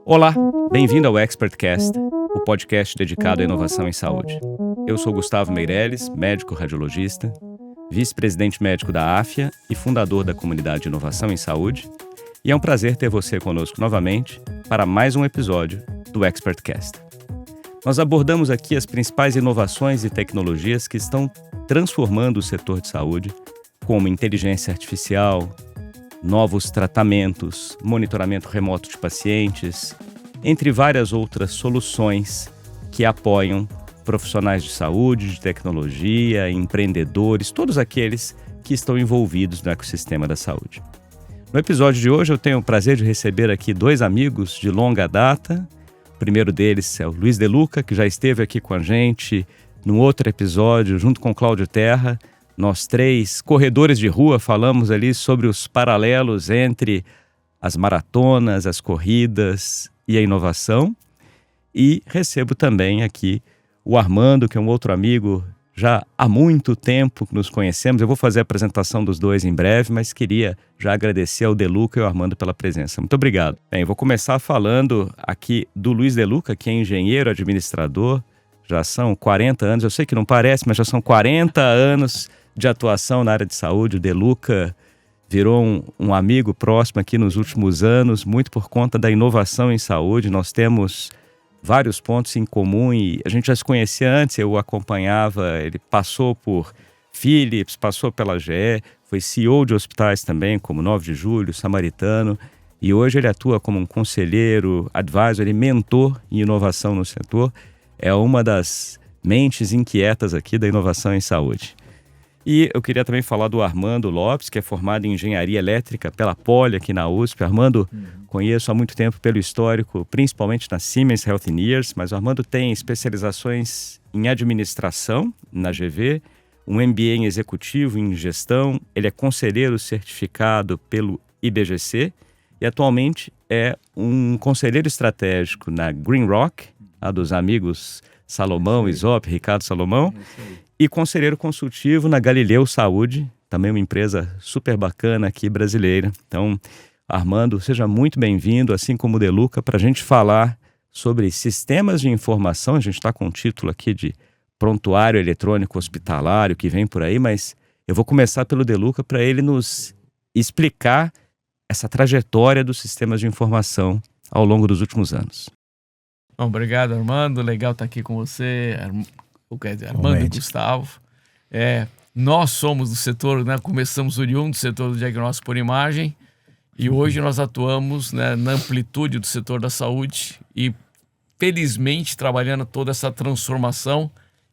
Olá, bem-vindo ao ExpertCast, o podcast dedicado à inovação em saúde. Eu sou Gustavo Meirelles, médico radiologista, vice-presidente médico da AFIA e fundador da comunidade de inovação em saúde, e é um prazer ter você conosco novamente para mais um episódio do ExpertCast. Nós abordamos aqui as principais inovações e tecnologias que estão transformando o setor de saúde, como inteligência artificial, novos tratamentos, monitoramento remoto de pacientes, entre várias outras soluções que apoiam profissionais de saúde, de tecnologia, empreendedores, todos aqueles que estão envolvidos no ecossistema da saúde. No episódio de hoje eu tenho o prazer de receber aqui dois amigos de longa data. O primeiro deles é o Luiz De Luca, que já esteve aqui com a gente num outro episódio, junto com Cláudio Terra. Nós três, corredores de rua, falamos ali sobre os paralelos entre as maratonas, as corridas e a inovação. E recebo também aqui o Armando, que é um outro amigo, já há muito tempo que nos conhecemos. Eu vou fazer a apresentação dos dois em breve, mas queria já agradecer ao De Luca e ao Armando pela presença. Muito obrigado. Bem, eu vou começar falando aqui do Luiz De Luca, que é engenheiro administrador. Já são 40 anos, eu sei que não parece, mas já são 40 anos de atuação na área de saúde. O De Luca virou um amigo próximo aqui nos últimos anos, muito por conta da inovação em saúde. Nós temos vários pontos em comum e a gente já se conhecia antes, eu o acompanhava, ele passou por Philips, passou pela GE, foi CEO de hospitais também, como 9 de Julho, Samaritano, e hoje ele atua como um conselheiro, advisor e mentor em inovação no setor. É uma das mentes inquietas aqui da inovação em saúde. E eu queria também falar do Armando Lopes, que é formado em engenharia elétrica pela Poli aqui na USP. Armando, conheço há muito tempo pelo histórico, principalmente na Siemens Healthineers, mas o Armando tem especializações em administração na GV, um MBA em executivo em gestão, ele é conselheiro certificado pelo IBGC e atualmente é um conselheiro estratégico na Green Rock, a dos amigos Salomão, Isop, Ricardo Salomão, e conselheiro consultivo na Galileu Saúde, também uma empresa super bacana aqui brasileira. Então, Armando, seja muito bem-vindo, assim como o De Luca, para a gente falar sobre sistemas de informação. A gente está com um título aqui de prontuário eletrônico hospitalário, que vem por aí, mas eu vou começar pelo De Luca para ele nos explicar essa trajetória dos sistemas de informação ao longo dos últimos anos. Bom, obrigado, Armando. Legal estar aqui com você, Armando e Gustavo. Nós somos do setor, começamos oriundo do setor do diagnóstico por imagem e hoje nós atuamos na amplitude do setor da saúde e, felizmente, trabalhando toda essa transformação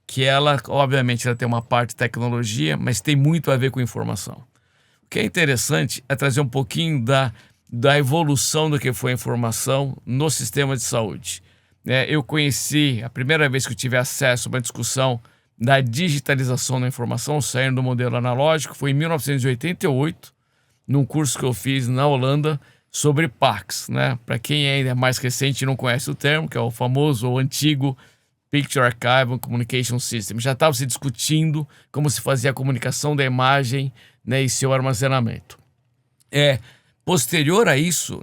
que ela, obviamente, ela tem uma parte de tecnologia, mas tem muito a ver com informação. O que é interessante é trazer um pouquinho da evolução do que foi a informação no sistema de saúde. Eu conheci, a primeira vez que eu tive acesso a uma discussão da digitalização da informação, saindo do modelo analógico, foi em 1988, num curso que eu fiz na Holanda sobre PACS. Para quem ainda é mais recente e não conhece o termo, que é o famoso ou antigo Picture Archive and Communication System. Já estava se discutindo como se fazia a comunicação da imagem, e seu armazenamento. Posterior a isso,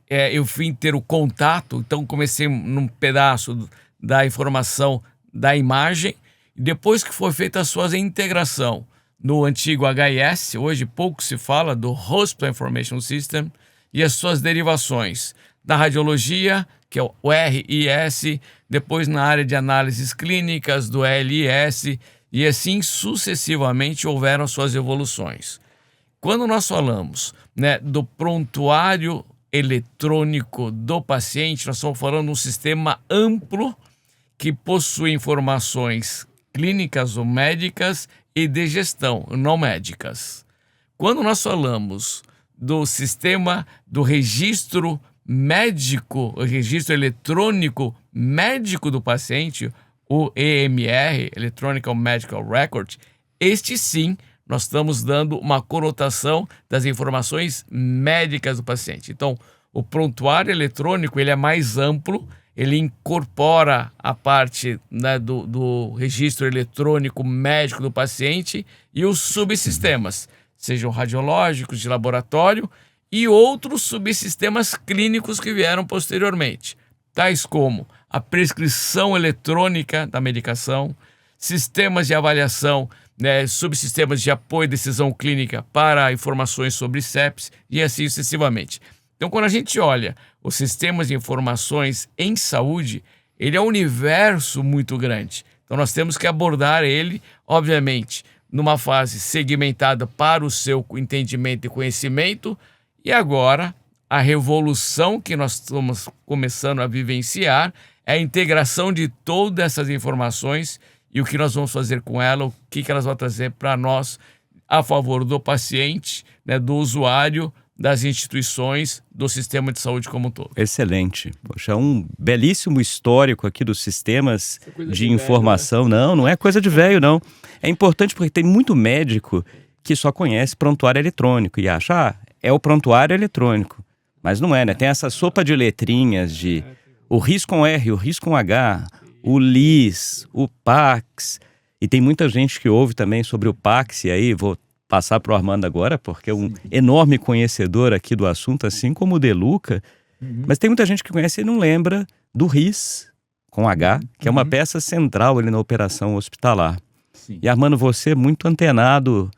eu vim ter o contato, então comecei num pedaço da informação da imagem, e depois que foi feita a sua integração no antigo HIS, hoje pouco se fala do Hospital Information System, e as suas derivações da radiologia, que é o RIS, depois na área de análises clínicas, do LIS, e assim sucessivamente houveram suas evoluções. Quando nós falamos do prontuário eletrônico do paciente, nós estamos falando de um sistema amplo que possui informações clínicas ou médicas e de gestão, não médicas. Quando nós falamos do sistema do registro médico, o registro eletrônico médico do paciente, o EMR, Electronic Medical Record, este sim, nós estamos dando uma conotação das informações médicas do paciente. Então, o prontuário eletrônico ele é mais amplo, ele incorpora a parte do registro eletrônico médico do paciente e os subsistemas, sejam radiológicos, de laboratório, e outros subsistemas clínicos que vieram posteriormente, tais como a prescrição eletrônica da medicação, sistemas de avaliação, subsistemas de apoio à decisão clínica para informações sobre sepsis e assim sucessivamente. Então, quando a gente olha os sistemas de informações em saúde, ele é um universo muito grande. Então, nós temos que abordar ele, obviamente, numa fase segmentada para o seu entendimento e conhecimento. E agora, a revolução que nós estamos começando a vivenciar é a integração de todas essas informações e o que nós vamos fazer com ela, o que elas vão trazer para nós a favor do paciente, do usuário, das instituições, do sistema de saúde como um todo. Excelente. Poxa, um belíssimo histórico aqui dos sistemas de informação. Velho, né? Não é coisa de velho, não. É importante porque tem muito médico que só conhece prontuário eletrônico e acha, é o prontuário eletrônico. Mas não é, né? Tem essa sopa de letrinhas de o RIS com R, o RIS com H, o LIS, o PAX. E tem muita gente que ouve também sobre o PAX, e aí vou passar para o Armando agora, porque é um enorme conhecedor aqui do assunto, assim como o De Luca. Mas tem muita gente que conhece e não lembra do RIS com H, que é uma peça central ali na operação hospitalar. Sim. E Armando, você é muito antenado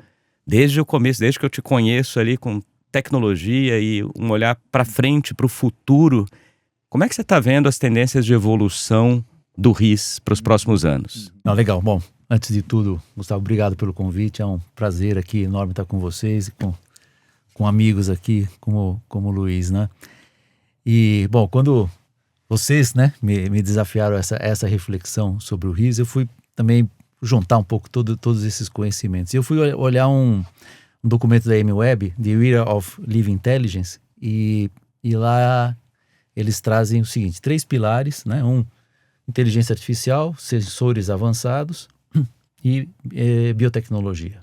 desde o começo, desde que eu te conheço ali com tecnologia e um olhar para frente, para o futuro. Como é que você está vendo as tendências de evolução do RIS para os próximos anos? Legal. Bom, antes de tudo, Gustavo, obrigado pelo convite. É um prazer aqui enorme estar com vocês e com amigos aqui como o Luiz, né? E, bom, quando vocês, né, me desafiaram essa reflexão sobre o RIS, eu fui também juntar um pouco todos esses conhecimentos. E eu fui olhar um documento da MWeb, The Era of Living Intelligence, e lá eles trazem o seguinte, 3 pilares, né? Inteligência artificial, sensores avançados e biotecnologia.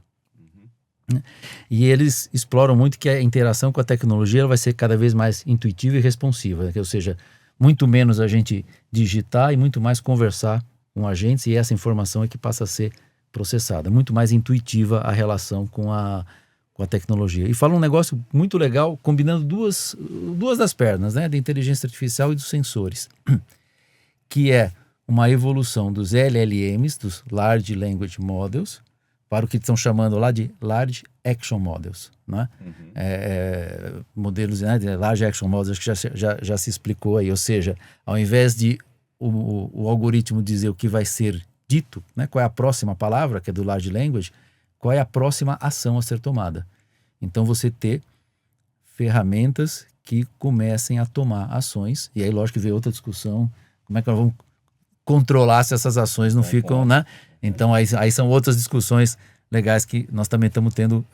E eles exploram muito que a interação com a tecnologia ela vai ser cada vez mais intuitiva e responsiva, né? Ou seja, muito menos a gente digitar e muito mais conversar com agentes, e essa informação é que passa a ser processada. Muito mais intuitiva a relação com a tecnologia. E fala um negócio muito legal, combinando duas das pernas, né? Da inteligência artificial e dos sensores, que é uma evolução dos LLMs, dos Large Language Models, para o que estão chamando lá de Large Action Models, né? Modelos, né, de Large Action Models, acho que já se explicou aí, ou seja, ao invés de o algoritmo dizer o que vai ser dito, né, qual é a próxima palavra, que é do Large Language, qual é a próxima ação a ser tomada. Então você ter ferramentas que comecem a tomar ações, e aí lógico que veio outra discussão, como é que nós vamos controlar se essas ações não ficam, né? Então aí são outras discussões legais que nós também estamos tendo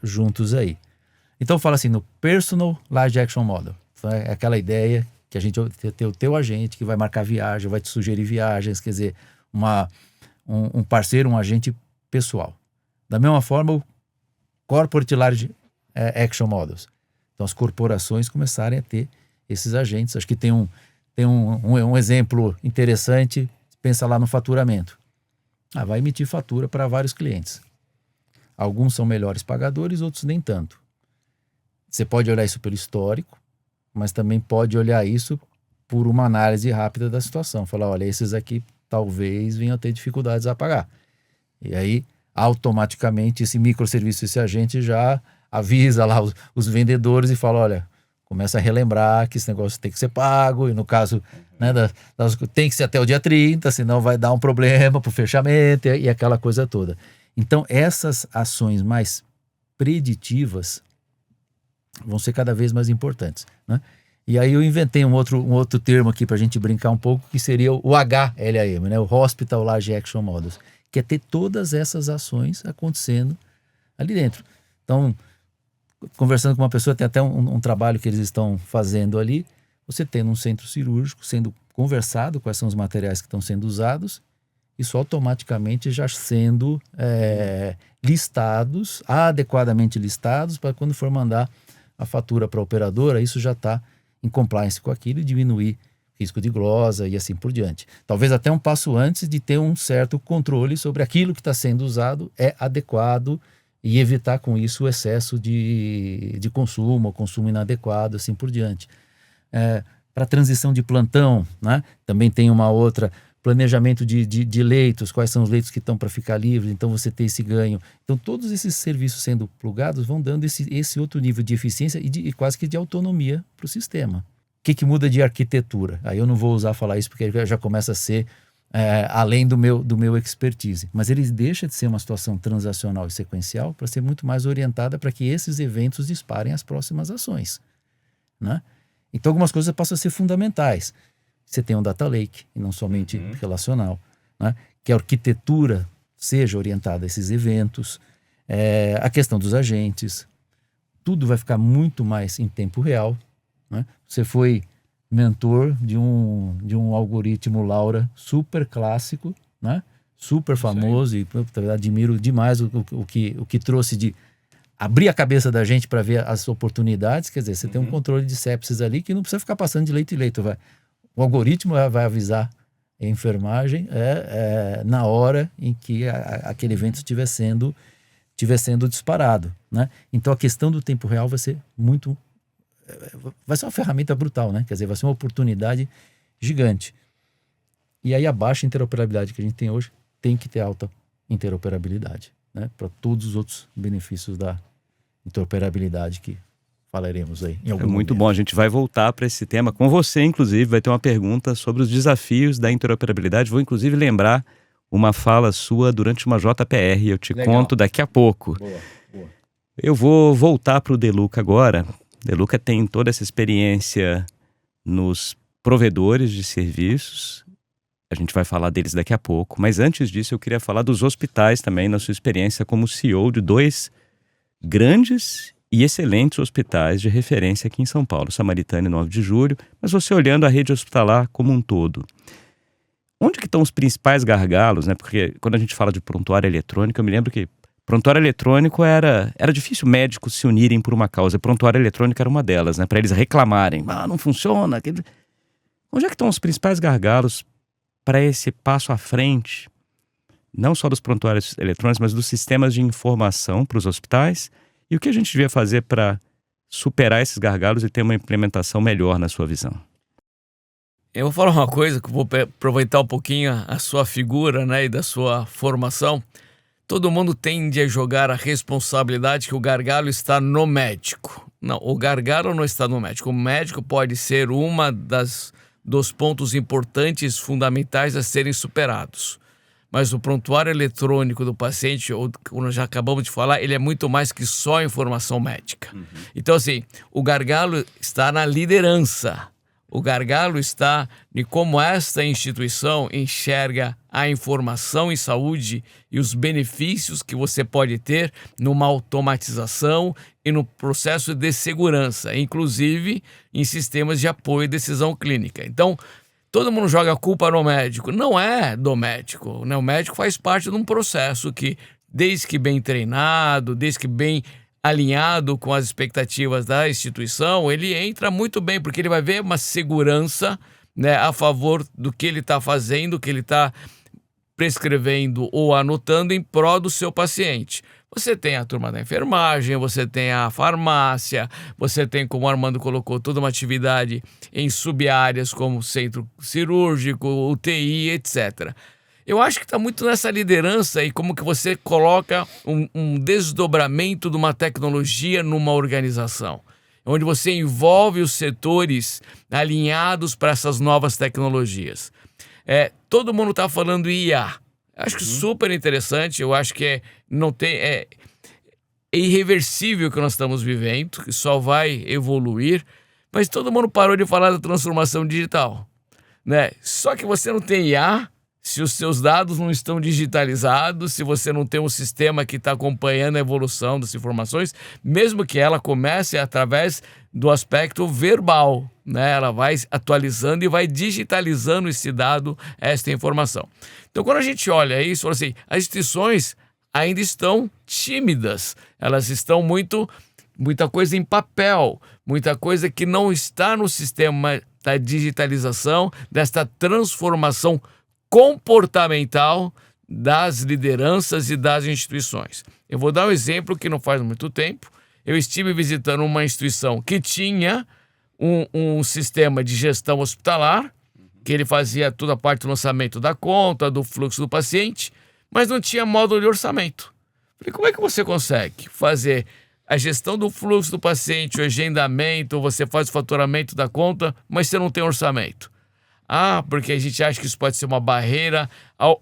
juntos aí. Então fala assim, no Personal Large Action Model, é aquela ideia que a gente tem o teu agente que vai marcar viagem, vai te sugerir viagens, quer dizer, um parceiro, um agente pessoal. Da mesma forma, o Corporate Large Action Models. Então as corporações começarem a ter esses agentes. Acho que tem um exemplo interessante, pensa lá no faturamento. Vai emitir fatura para vários clientes. Alguns são melhores pagadores, outros nem tanto. Você pode olhar isso pelo histórico, mas também pode olhar isso por uma análise rápida da situação. Falar, olha, esses aqui talvez venham a ter dificuldades a pagar. E aí, automaticamente, esse microserviço, esse agente já avisa lá os vendedores e fala, olha, começa a relembrar que esse negócio tem que ser pago, e no caso, né, tem que ser até o dia 30, senão vai dar um problema para o fechamento e aquela coisa toda. Então, essas ações mais preditivas vão ser cada vez mais importantes, né? E aí eu inventei um outro termo aqui para a gente brincar um pouco, que seria o HLAM, né? O Hospital Large Action Models, que é ter todas essas ações acontecendo ali dentro. Então, conversando com uma pessoa, tem até um trabalho que eles estão fazendo ali, você tendo um centro cirúrgico, sendo conversado quais são os materiais que estão sendo usados, isso automaticamente já sendo listados, adequadamente listados, para quando for mandar a fatura para a operadora, isso já está em compliance com aquilo e diminuir risco de glosa e assim por diante. Talvez até um passo antes de ter um certo controle sobre aquilo que está sendo usado é adequado e evitar com isso o excesso de consumo, o consumo inadequado, assim por diante. Para transição de plantão, né? Também tem uma outra, planejamento de leitos, quais são os leitos que estão para ficar livres, então você ter esse ganho. Então todos esses serviços sendo plugados vão dando esse outro nível de eficiência e quase que de autonomia para o sistema. O que muda de arquitetura? Aí eu não vou falar isso porque já começa a ser além do meu expertise. Mas ele deixa de ser uma situação transacional e sequencial para ser muito mais orientada para que esses eventos disparem as próximas ações, né? Então algumas coisas passam a ser fundamentais. Você tem um data lake, e não somente relacional, né? Que a arquitetura seja orientada a esses eventos, a questão dos agentes, tudo vai ficar muito mais em tempo real, né? Você foi mentor de um algoritmo Laura super clássico, né? Super famoso, e eu admiro demais o que trouxe de abrir a cabeça da gente para ver as oportunidades. Quer dizer, você tem um controle de sepsis ali que não precisa ficar passando de leito em leito. O algoritmo vai avisar a enfermagem na hora em que aquele evento estiver sendo disparado, né? Então a questão do tempo real vai ser uma ferramenta brutal, né? Quer dizer, vai ser uma oportunidade gigante. E aí a baixa interoperabilidade que a gente tem hoje tem que ter alta interoperabilidade, né? Para todos os outros benefícios da interoperabilidade que falaremos aí em algum muito momento. bom, a gente vai voltar para esse tema com você, inclusive, vai ter uma pergunta sobre os desafios da interoperabilidade. Vou inclusive lembrar uma fala sua durante uma JPR, eu te conto daqui a pouco. Boa. Eu vou voltar para o Deluca agora. Deluca tem toda essa experiência nos provedores de serviços, a gente vai falar deles daqui a pouco, mas antes disso eu queria falar dos hospitais também, na sua experiência como CEO de 2 grandes e excelentes hospitais de referência aqui em São Paulo, Samaritana e 9 de Julho, mas você olhando a rede hospitalar como um todo. Onde que estão os principais gargalos, né? Porque quando a gente fala de prontuário eletrônico, eu me lembro que prontuário eletrônico era difícil médicos se unirem por uma causa. Prontuário eletrônico era uma delas, né? Para eles reclamarem. Não funciona. Onde é que estão os principais gargalos para esse passo à frente? Não só dos prontuários eletrônicos, mas dos sistemas de informação para os hospitais. E o que a gente devia fazer para superar esses gargalos e ter uma implementação melhor na sua visão? Eu vou falar uma coisa, que vou aproveitar um pouquinho a sua figura, né, e da sua formação. Todo mundo tende a jogar a responsabilidade que o gargalo está no médico. Não, o gargalo não está no médico. O médico pode ser dos pontos importantes, fundamentais a serem superados. Mas o prontuário eletrônico do paciente, como nós já acabamos de falar, ele é muito mais que só informação médica. Então, assim, o gargalo está na liderança. O gargalo está em como esta instituição enxerga a informação em saúde e os benefícios que você pode ter numa automatização e no processo de segurança, inclusive em sistemas de apoio e decisão clínica. Então, todo mundo joga a culpa no médico. Não é do médico, né? O médico faz parte de um processo que, desde que bem treinado, desde que bem alinhado com as expectativas da instituição, ele entra muito bem, porque ele vai ver uma segurança, né, a favor do que ele está fazendo, que ele está prescrevendo ou anotando em prol do seu paciente. Você tem a turma da enfermagem, você tem a farmácia, você tem, como o Armando colocou, toda uma atividade em sub-áreas como centro cirúrgico, UTI, etc. Eu acho que está muito nessa liderança e como que você coloca um desdobramento de uma tecnologia numa organização, onde você envolve os setores alinhados para essas novas tecnologias. Todo mundo está falando IA. Acho que super interessante. Eu acho que é irreversível o que nós estamos vivendo, que só vai evoluir, mas todo mundo parou de falar da transformação digital, né? Só que você não tem IA se os seus dados não estão digitalizados, se você não tem um sistema que está acompanhando a evolução das informações, mesmo que ela comece através do aspecto verbal, né? Ela vai atualizando e vai digitalizando esse dado, esta informação. Então, quando a gente olha isso, fala assim, as instituições ainda estão tímidas, elas estão muita coisa em papel, muita coisa que não está no sistema da digitalização, desta transformação comportamental das lideranças e das instituições. Eu vou dar um exemplo que não faz muito tempo. Eu estive visitando uma instituição que tinha um sistema de gestão hospitalar, que ele fazia toda a parte do lançamento da conta, do fluxo do paciente, mas não tinha módulo de orçamento. Falei, como é que você consegue fazer a gestão do fluxo do paciente, o agendamento, você faz o faturamento da conta, mas você não tem orçamento? Ah, porque a gente acha que isso pode ser uma barreira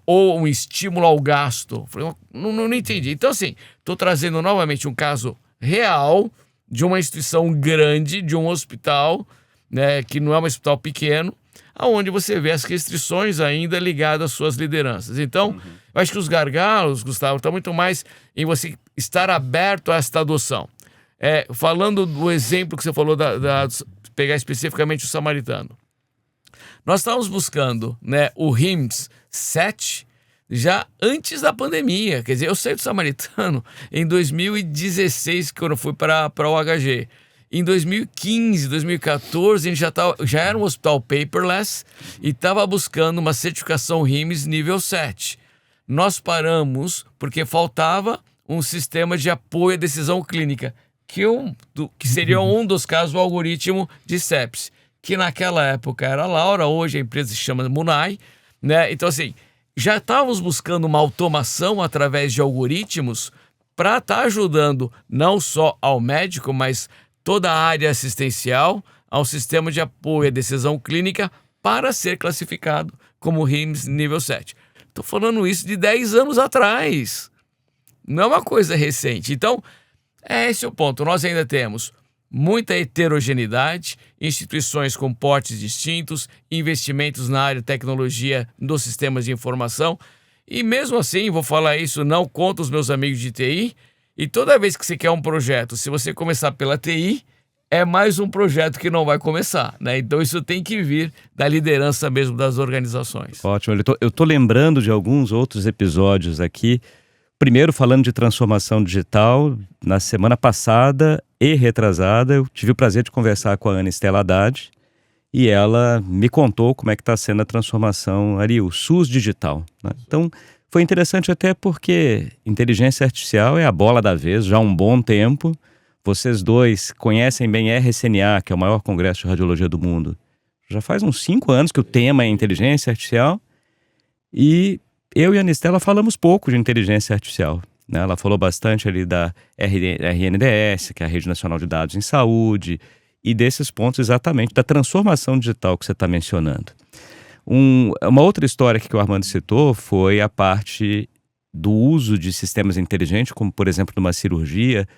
ou um estímulo ao gasto. Falei, não entendi. Então, assim, estou trazendo novamente um caso real de uma instituição grande, de um hospital, né, que não é um hospital pequeno, onde você vê as restrições ainda ligadas às suas lideranças. Então, eu acho que os gargalos, Gustavo, estão muito mais em você estar aberto a esta adoção. Falando do exemplo que você falou, pegar especificamente o samaritano. Nós estávamos buscando, né, o RIMS 7 já antes da pandemia. Quer dizer, eu saí do samaritano em 2016, quando eu fui para o HG. Em 2015, 2014, a gente já era um hospital paperless e estava buscando uma certificação RIMS nível 7. Nós paramos porque faltava um sistema de apoio à decisão clínica, que seria um dos casos do algoritmo de sepse, que naquela época era a Laura, hoje a empresa se chama Munai, né? Então, assim, já estávamos buscando uma automação através de algoritmos para estar ajudando não só ao médico, mas toda a área assistencial, ao sistema de apoio à decisão clínica para ser classificado como RIMS nível 7. Estou falando isso de 10 anos atrás. Não é uma coisa recente. Então, esse é o ponto. Nós ainda temos muita heterogeneidade, instituições com portes distintos, investimentos na área de tecnologia dos sistemas de informação. E mesmo assim, vou falar isso não contra os meus amigos de TI, e toda vez que você quer um projeto, se você começar pela TI, é mais um projeto que não vai começar, né? Então isso tem que vir da liderança mesmo das organizações. Ótimo, eu tô lembrando de alguns outros episódios aqui. Primeiro, falando de transformação digital, na semana passada e retrasada, eu tive o prazer de conversar com a Ana Estela Haddad e ela me contou como é que está sendo a transformação ali, o SUS digital, né? Então, foi interessante até porque inteligência artificial é a bola da vez já há um bom tempo. Vocês dois conhecem bem RSNA, que é o maior congresso de radiologia do mundo. Já faz uns 5 anos que o tema é inteligência artificial e eu e a Anistela falamos pouco de inteligência artificial, né? Ela falou bastante ali da RNDS, que é a Rede Nacional de Dados em Saúde, e desses pontos exatamente da transformação digital que você está mencionando. Uma outra história que o Armando citou foi a parte do uso de sistemas inteligentes, como por exemplo numa cirurgia.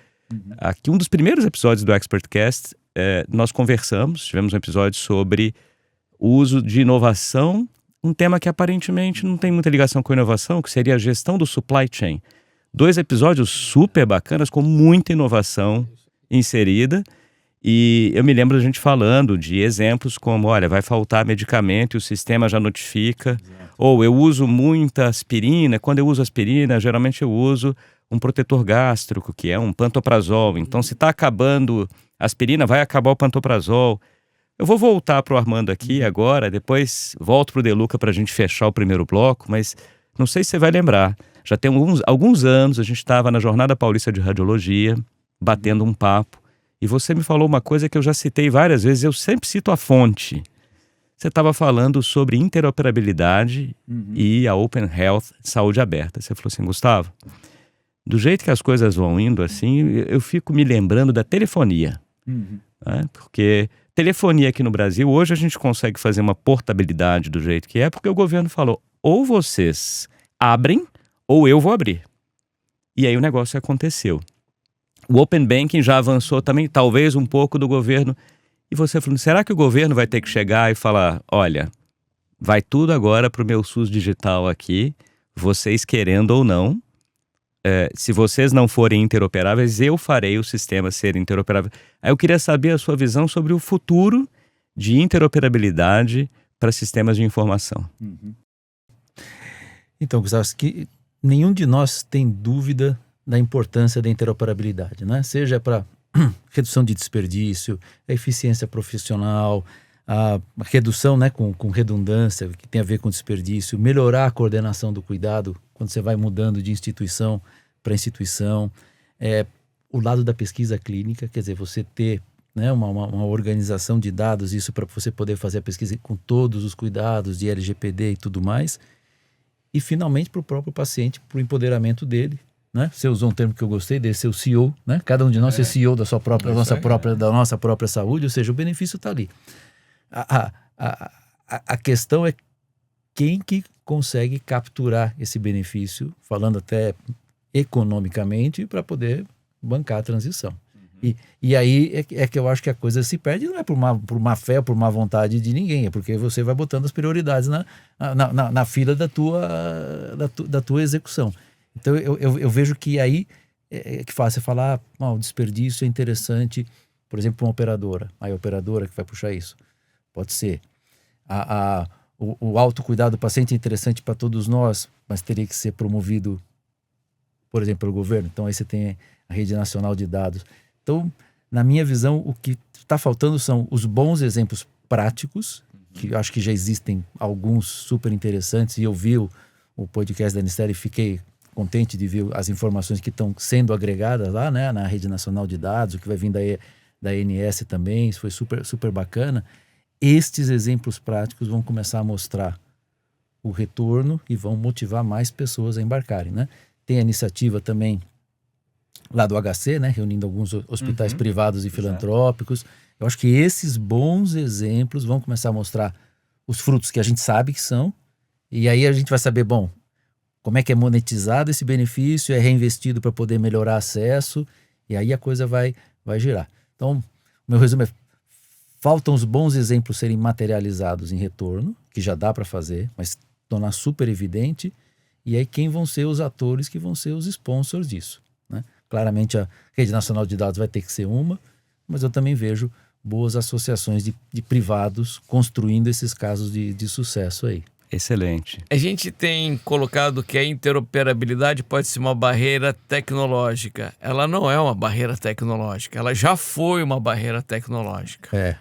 Aqui um dos primeiros episódios do ExpertCast, nós tivemos um episódio sobre o uso de inovação, um tema que aparentemente não tem muita ligação com inovação, que seria a gestão do supply chain. 2 episódios super bacanas, com muita inovação inserida. E eu me lembro da gente falando de exemplos como, olha, vai faltar medicamento e o sistema já notifica. Exato. Ou eu uso muita aspirina, quando eu uso aspirina, geralmente eu uso um protetor gástrico, que é um pantoprazol. Então, se está acabando a aspirina, vai acabar o pantoprazol. Eu vou voltar para o Armando aqui agora, depois volto para o Deluca para a gente fechar o primeiro bloco, mas não sei se você vai lembrar. Já tem alguns anos, a gente estava na Jornada Paulista de Radiologia, batendo um papo, e você me falou uma coisa que eu já citei várias vezes, eu sempre cito a fonte. Você estava falando sobre interoperabilidade e a Open Health, saúde aberta. Você falou assim, Gustavo, do jeito que as coisas vão indo assim, eu fico me lembrando da telefonia. Né? Porque telefonia aqui no Brasil, hoje a gente consegue fazer uma portabilidade do jeito que é, porque o governo falou, ou vocês abrem, ou eu vou abrir. E aí o negócio aconteceu. O Open Banking já avançou também, talvez um pouco do governo. E você falando, será que o governo vai ter que chegar e falar, olha, vai tudo agora para o meu SUS digital aqui, vocês querendo ou não, se vocês não forem interoperáveis, eu farei o sistema ser interoperável. Aí eu queria saber a sua visão sobre o futuro de interoperabilidade para sistemas de informação. Então, Gustavo, que nenhum de nós tem dúvida da importância da interoperabilidade, né? Seja para redução de desperdício, a eficiência profissional, a redução, né, com redundância, que tem a ver com desperdício, melhorar a coordenação do cuidado, quando você vai mudando de instituição para instituição, o lado da pesquisa clínica, quer dizer, você ter, né, uma organização de dados, isso para você poder fazer a pesquisa com todos os cuidados de LGPD e tudo mais, e finalmente para o próprio paciente, para o empoderamento dele, né? Você usou um termo que eu gostei, de ser o CEO, né? Cada um de nós é CEO da nossa própria saúde, ou seja, o benefício está ali. A questão é quem que consegue capturar esse benefício, falando até economicamente, para poder bancar a transição. E aí é que eu acho que a coisa se perde, não é por má fé ou por má vontade de ninguém, é porque você vai botando as prioridades na fila da tua execução. Então eu vejo que aí é que fácil falar, o desperdício é interessante, por exemplo, para uma operadora. Aí a operadora que vai puxar isso. Pode ser. O autocuidado do paciente é interessante para todos nós, mas teria que ser promovido, por exemplo, pelo governo. Então aí você tem a Rede Nacional de Dados. Então, na minha visão, o que está faltando são os bons exemplos práticos, que eu acho que já existem alguns super interessantes, e eu vi o podcast da Anistério e fiquei contente de ver as informações que estão sendo agregadas lá, né, na Rede Nacional de Dados, o que vai vir da ANS também, isso foi super, super bacana. Estes exemplos práticos vão começar a mostrar o retorno e vão motivar mais pessoas a embarcarem, né? Tem a iniciativa também lá do HC, né, reunindo alguns hospitais privados e filantrópicos. Eu acho que esses bons exemplos vão começar a mostrar os frutos que a gente sabe que são, e aí a gente vai saber, bom, como é que é monetizado esse benefício, é reinvestido para poder melhorar acesso, e aí a coisa vai girar. Então, o meu resumo é: faltam os bons exemplos serem materializados em retorno, que já dá para fazer, mas tornar super evidente, e aí quem vão ser os atores que vão ser os sponsors disso, né? Claramente a Rede Nacional de Dados vai ter que ser uma, mas eu também vejo boas associações de privados construindo esses casos de sucesso aí. Excelente. A gente tem colocado que a interoperabilidade pode ser uma barreira tecnológica. Ela não é uma barreira tecnológica, ela já foi uma barreira tecnológica.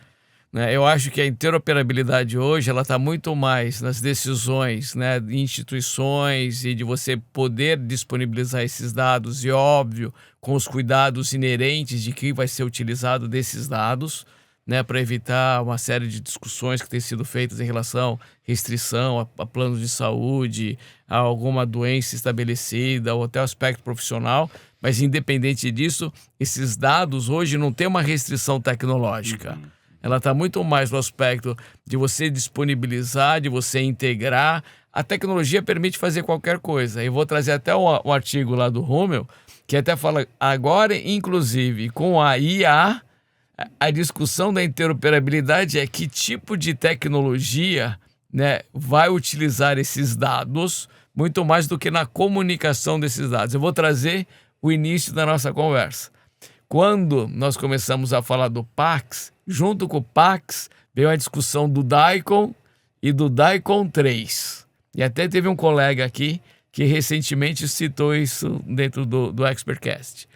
Eu acho que a interoperabilidade hoje ela está muito mais nas decisões, né, de instituições e de você poder disponibilizar esses dados, e óbvio, com os cuidados inerentes de que vai ser utilizado desses dados, né, para evitar uma série de discussões que têm sido feitas em relação à restrição a planos de saúde, a alguma doença estabelecida ou até o aspecto profissional. Mas independente disso, esses dados hoje não têm uma restrição tecnológica. Ela está muito mais no aspecto de você disponibilizar, de você integrar. A tecnologia permite fazer qualquer coisa. Eu vou trazer até um artigo lá do Rummel, que até fala, agora, inclusive, com a IA, a discussão da interoperabilidade é que tipo de tecnologia, né, vai utilizar esses dados, muito mais do que na comunicação desses dados. Eu vou trazer o início da nossa conversa. Quando nós começamos a falar do PACS, junto com o PACS veio a discussão do DICOM e do DICOM 3. E até teve um colega aqui que recentemente citou isso dentro do ExpertCast.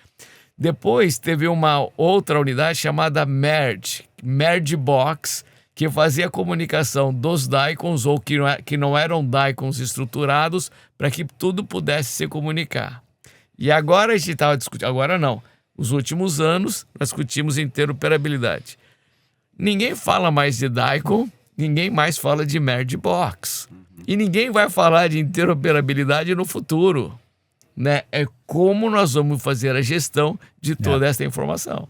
Depois teve uma outra unidade chamada Merge Box, que fazia a comunicação dos DICOMs ou que não eram DICOMs estruturados para que tudo pudesse se comunicar. E agora a gente estava discutindo, agora não, os últimos anos nós discutimos interoperabilidade. Ninguém fala mais de DICOM, ninguém mais fala de Merge Box. E ninguém vai falar de interoperabilidade no futuro, né? É como nós vamos fazer a gestão de toda essa informação.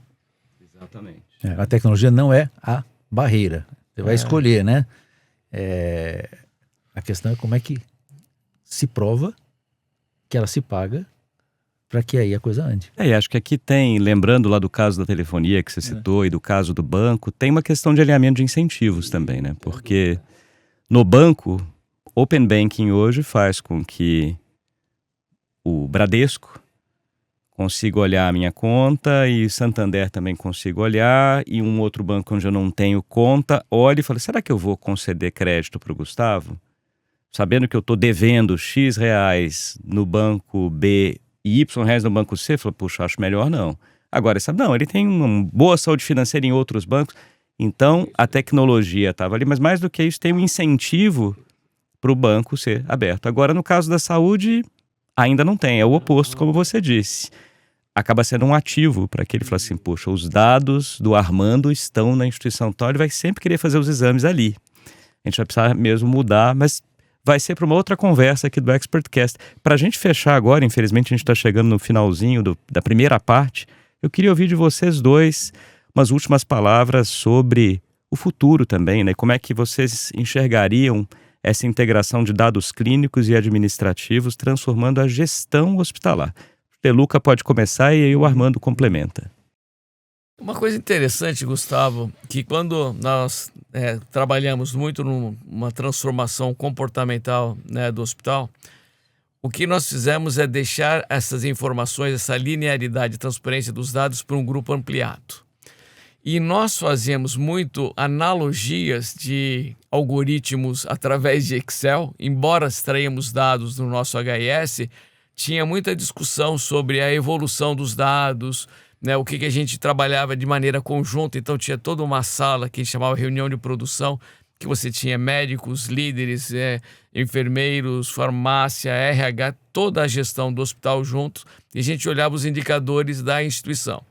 Exatamente. A tecnologia não é a barreira. Você vai escolher, né? A questão é como é que se prova que ela se paga para que aí a coisa ande. E acho que aqui tem, lembrando lá do caso da telefonia que você citou e do caso do banco, tem uma questão de alinhamento de incentivos também, né? Porque no banco, Open Banking hoje faz com que o Bradesco consiga olhar a minha conta e Santander também consiga olhar, e um outro banco onde eu não tenho conta olha e fala, será que eu vou conceder crédito para o Gustavo? Sabendo que eu estou devendo X reais no banco B e Y reais no banco C, fala, puxa, acho melhor não. Agora, sabe, não, ele tem uma boa saúde financeira em outros bancos. Então, a tecnologia estava ali, mas mais do que isso, tem um incentivo para o banco ser aberto. Agora, no caso da saúde, ainda não tem, é o oposto, como você disse. Acaba sendo um ativo para que ele fale assim, poxa, os dados do Armando estão na instituição tal, ele vai sempre querer fazer os exames ali. A gente vai precisar mesmo mudar, mas vai ser para uma outra conversa aqui do ExpertCast. Para a gente fechar agora, infelizmente a gente está chegando no finalzinho da primeira parte, eu queria ouvir de vocês dois umas últimas palavras sobre o futuro também, né? Como é que vocês enxergariam essa integração de dados clínicos e administrativos transformando a gestão hospitalar? O Deluca pode começar e aí o Armando complementa. Uma coisa interessante, Gustavo, que quando nós trabalhamos muito numa transformação comportamental, né, do hospital, o que nós fizemos é deixar essas informações, essa linearidade e transparência dos dados para um grupo ampliado. E nós fazemos muito analogias de algoritmos através de Excel, embora extraímos dados do nosso HIS, tinha muita discussão sobre a evolução dos dados, né, o que a gente trabalhava de maneira conjunta. Então tinha toda uma sala que chamava reunião de produção, que você tinha médicos, líderes, enfermeiros, farmácia, RH, toda a gestão do hospital juntos, e a gente olhava os indicadores da instituição.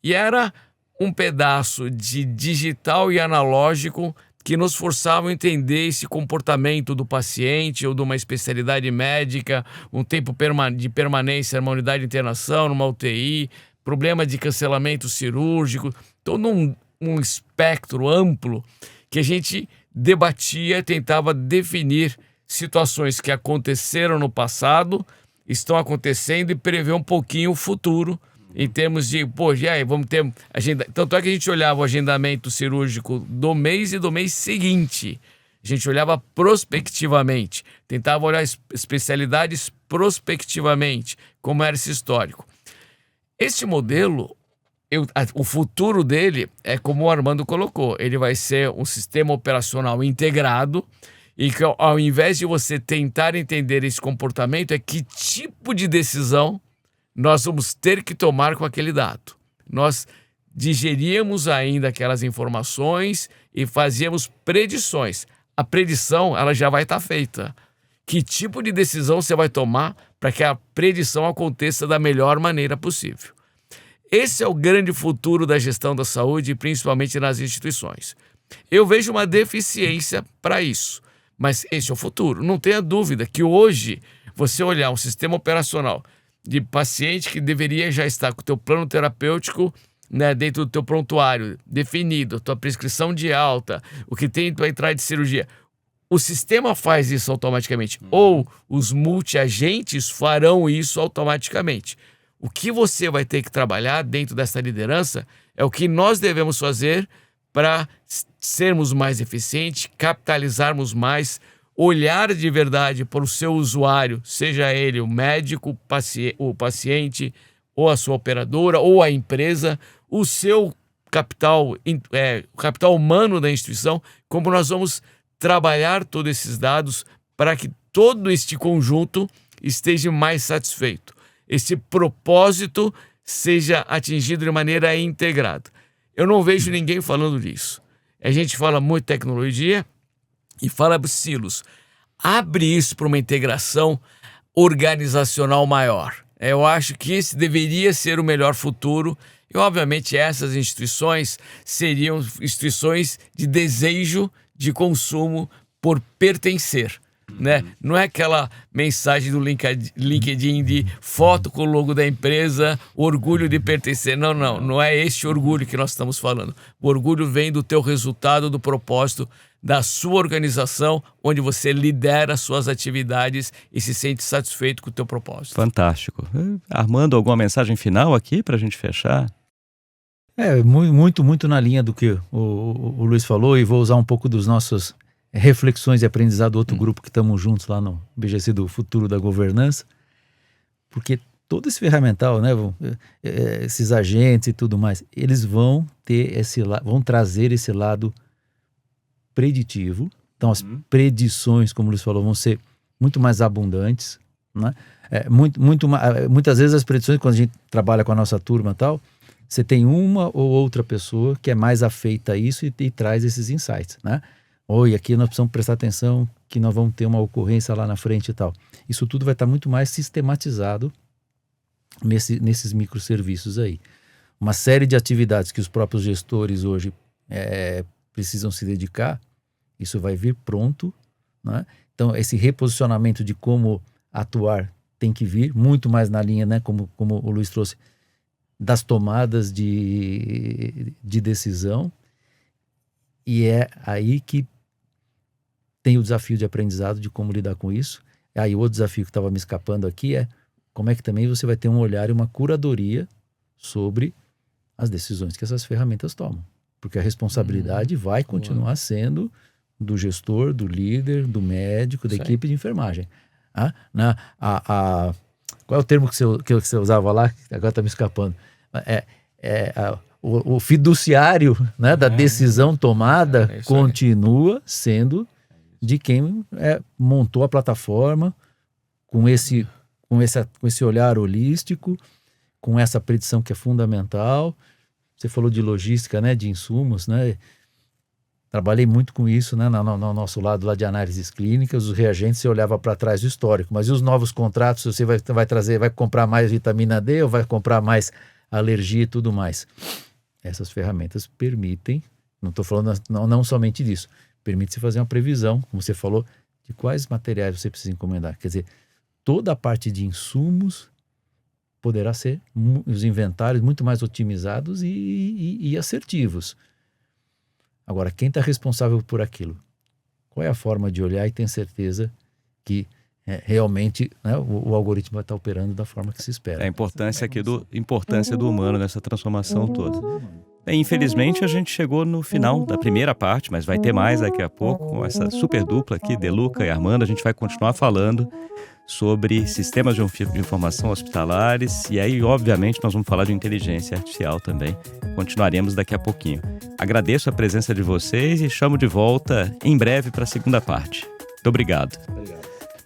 E era um pedaço de digital e analógico que nos forçavam a entender esse comportamento do paciente ou de uma especialidade médica, um tempo de permanência numa unidade de internação, numa UTI, problema de cancelamento cirúrgico, todo um espectro amplo que a gente debatia, tentava definir situações que aconteceram no passado, estão acontecendo e prever um pouquinho o futuro em termos de, e aí, vamos ter agenda. Tanto é que a gente olhava o agendamento cirúrgico do mês e do mês seguinte. A gente olhava prospectivamente, tentava olhar especialidades prospectivamente, como era esse histórico. Este modelo, o futuro dele é como o Armando colocou, ele vai ser um sistema operacional integrado e que ao invés de você tentar entender esse comportamento, é que tipo de decisão nós vamos ter que tomar com aquele dado. Nós digeríamos ainda aquelas informações e fazíamos predições. A predição, ela já vai estar feita. Que tipo de decisão você vai tomar para que a predição aconteça da melhor maneira possível? Esse é o grande futuro da gestão da saúde, principalmente nas instituições. Eu vejo uma deficiência para isso, mas esse é o futuro. Não tenha dúvida que hoje, você olhar um sistema operacional de paciente que deveria já estar com o teu plano terapêutico, né, dentro do teu prontuário, definido, a tua prescrição de alta, o que tem para entrar de cirurgia. O sistema faz isso automaticamente, ou os multiagentes farão isso automaticamente. O que você vai ter que trabalhar dentro dessa liderança é o que nós devemos fazer para sermos mais eficientes, capitalizarmos mais, olhar de verdade para o seu usuário, seja ele o médico, o paciente, ou a sua operadora, ou a empresa, o seu capital, o capital humano da instituição, como nós vamos trabalhar todos esses dados para que todo este conjunto esteja mais satisfeito. Esse propósito seja atingido de maneira integrada. Eu não vejo ninguém falando disso. A gente fala muito de tecnologia e fala de silos. Abre isso para uma integração organizacional maior. Eu acho que esse deveria ser o melhor futuro. E, obviamente, essas instituições seriam instituições de desejo de consumo por pertencer, né? Não é aquela mensagem do LinkedIn de foto com o logo da empresa, orgulho de pertencer. Não é este orgulho que nós estamos falando. O orgulho vem do teu resultado, do propósito da sua organização, onde você lidera suas atividades e se sente satisfeito com o teu propósito. Fantástico. Armando, alguma mensagem final aqui para a gente fechar? Muito na linha do que o Luiz falou, e vou usar um pouco dos nossos reflexões e aprendizado do outro grupo que estamos juntos lá no BGC do Futuro da Governança, porque todo esse ferramental, né, esses agentes e tudo mais, eles vão ter vão trazer esse lado preditivo. Então as predições, como o Luiz falou, vão ser muito mais abundantes, né? Muitas vezes as predições, quando a gente trabalha com a nossa turma e tal, você tem uma ou outra pessoa que é mais afeita a isso e traz esses insights, né? Oi, aqui nós precisamos prestar atenção que nós vamos ter uma ocorrência lá na frente e tal. Isso tudo vai estar muito mais sistematizado nesses microserviços aí. Uma série de atividades que os próprios gestores hoje precisam se dedicar, isso vai vir pronto, né? Então, esse reposicionamento de como atuar tem que vir muito mais na linha, né, como o Luiz trouxe, das tomadas de decisão. E é aí que tem o desafio de aprendizado de como lidar com isso. Aí o outro desafio que estava me escapando aqui é como é que também você vai ter um olhar e uma curadoria sobre as decisões que essas ferramentas tomam. Porque a responsabilidade vai continuar sendo do gestor, do líder, do médico, da equipe de enfermagem. Qual é o termo que você usava lá? Agora está me escapando. O fiduciário, né, da decisão tomada continua sendo de quem montou a plataforma com esse olhar holístico, com essa predição que é fundamental. Você falou de logística, né, de insumos, né? Trabalhei muito com isso, né, no nosso lado lá de análises clínicas. Os reagentes você olhava para trás do histórico, mas e os novos contratos? Você vai comprar mais vitamina D ou vai comprar mais alergia e tudo mais? Essas ferramentas permitem, não estou falando não somente disso, permite-se fazer uma previsão, como você falou, de quais materiais você precisa encomendar. Quer dizer, toda a parte de insumos poderá ser os inventários muito mais otimizados e assertivos. Agora, quem está responsável por aquilo? Qual é a forma de olhar e ter certeza que realmente, né, o algoritmo vai estar operando da forma que se espera? A importância do humano nessa transformação toda. Infelizmente, a gente chegou no final da primeira parte, mas vai ter mais daqui a pouco, com essa super dupla aqui, Deluca e Armando. A gente vai continuar falando sobre sistemas de informação hospitalares e aí, obviamente, nós vamos falar de inteligência artificial também. Continuaremos daqui a pouquinho. Agradeço a presença de vocês e chamo de volta em breve para a segunda parte. Muito obrigado.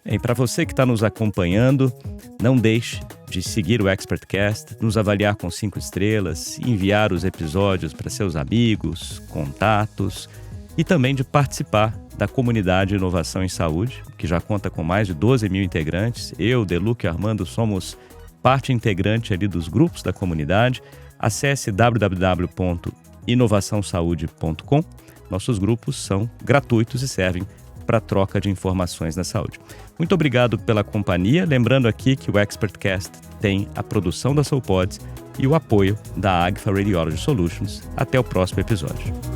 E para você que está nos acompanhando, não deixe de seguir o ExpertCast, nos avaliar com 5 estrelas, enviar os episódios para seus amigos, contatos e também de participar da comunidade de inovação em saúde, que já conta com mais de 12 mil integrantes. Eu, Deluca e Armando somos parte integrante ali dos grupos da comunidade. Acesse www.inovaçãosaude.com. Nossos grupos são gratuitos e servem para troca de informações na saúde. Muito obrigado pela companhia. Lembrando aqui que o ExpertCast tem a produção da SoulPods e o apoio da Agfa Radiology Solutions. Até o próximo episódio.